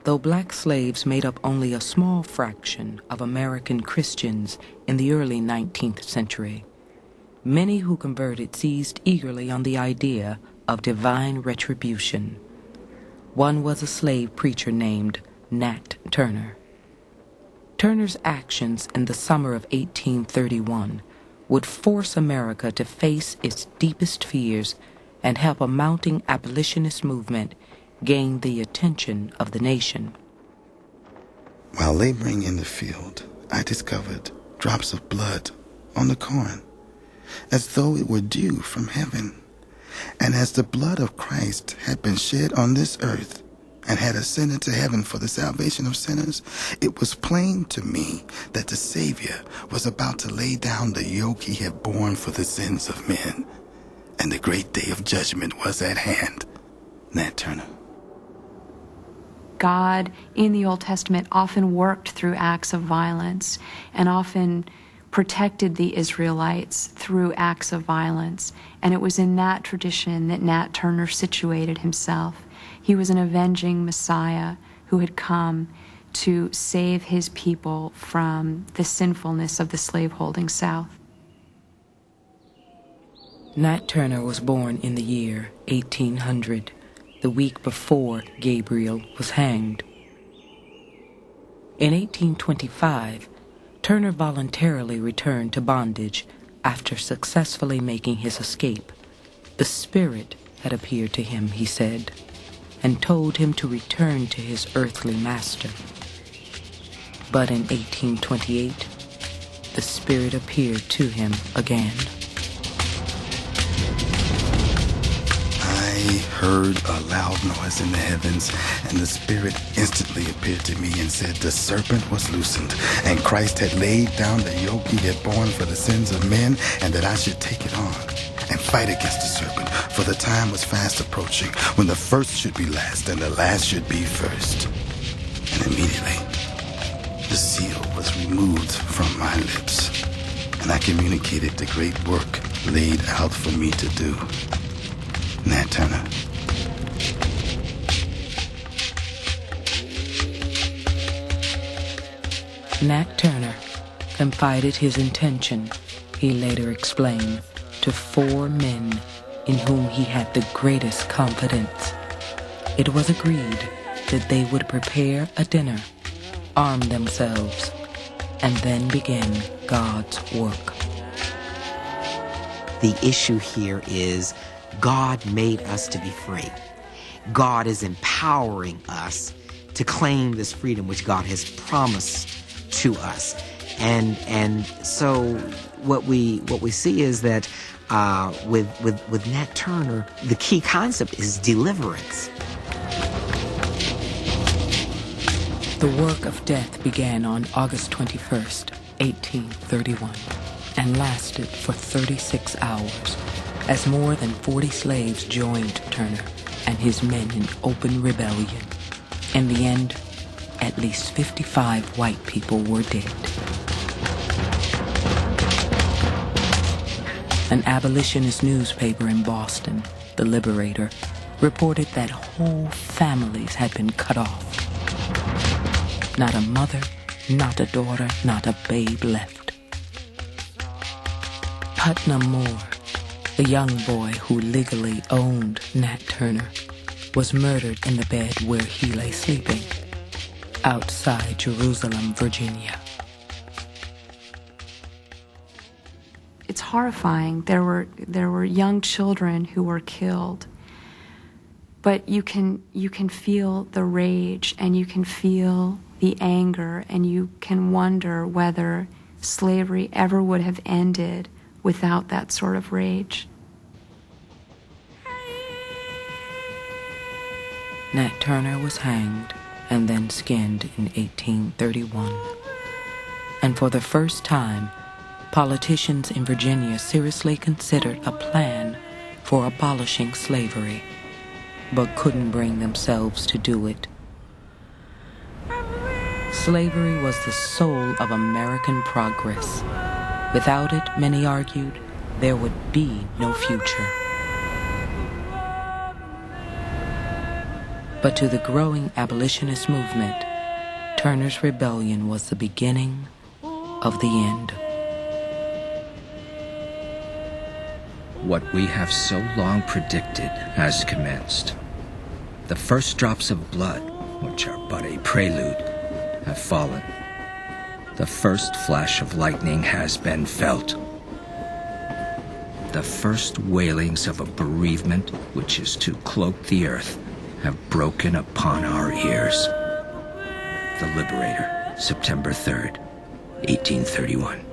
Though black slaves made up only a small fraction of American Christians in the early 19th century, many who converted seized eagerly on the idea of divine retribution. One was a slave preacher named Nat Turner. Turner's actions in the summer of 1831 would force America to face its deepest fears and help a mounting abolitionist movement gain the attention of the nation. While laboring in the field, I discovered drops of blood on the corn, as though it were dew from heaven. And as the blood of Christ had been shed on this earth and had ascended to heaven for the salvation of sinners, it was plain to me that the Savior was about to lay down the yoke he had borne for the sins of men, and the great day of judgment was at hand. Nat Turner. God in the Old Testament often worked through acts of violence and often protected the Israelites through acts of violence. And it was in that tradition that Nat Turner situated himself. He was an avenging Messiah who had come to save his people from the sinfulness of the slaveholding South. Nat Turner was born in the year 1800, the week before Gabriel was hanged. In 1825, Turner voluntarily returned to bondage after successfully making his escape. The Spirit had appeared to him, he said, and told him to return to his earthly master. But in 1828, the Spirit appeared to him again. I heard a loud noise in the heavens, and the Spirit instantly appeared to me and said the serpent was loosened, and Christ had laid down the yoke he had borne for the sins of men, and that I should take it on and fight against the serpent, for the time was fast approaching when the first should be last and the last should be first. And immediately the seal was removed from my lips, and I communicated the great work laid out for me to do. Nat Turner. Nat Turner confided his intention, he later explained, to 4 men in whom he had the greatest confidence. It was agreed that they would prepare a dinner, arm themselves, and then begin God's work. The issue here is God made us to be free. God is empowering us to claim this freedom which God has promised to us. And so what we see is that with Nat Turner, the key concept is deliverance. The work of death began on August 21st, 1831, and lasted for 36 hours, as more than 40 slaves joined Turner and his men in open rebellion. In the end, at least 55 white people were dead. An abolitionist newspaper in Boston, The Liberator, reported that whole families had been cut off. Not a mother, not a daughter, not a babe left. Putnam Moore, the young boy who legally owned Nat Turner, was murdered in the bed where he lay sleeping, outside Jerusalem, Virginia. It's horrifying. There were young children who were killed, but you can feel the rage and you can feel the anger, and you can wonder whether slavery ever would have ended without that sort of rage. Nat Turner was hanged and then skinned in 1831. And for the first time, politicians in Virginia seriously considered a plan for abolishing slavery, but couldn't bring themselves to do it. Slavery was the soul of American progress. Without it, many argued, there would be no future. But to the growing abolitionist movement, Turner's rebellion was the beginning of the end. What we have so long predicted has commenced. The first drops of blood, which are but a prelude, have fallen. The first flash of lightning has been felt. The first wailings of a bereavement, which is to cloak the earth, have broken upon our ears. The Liberator, September 3rd, 1831.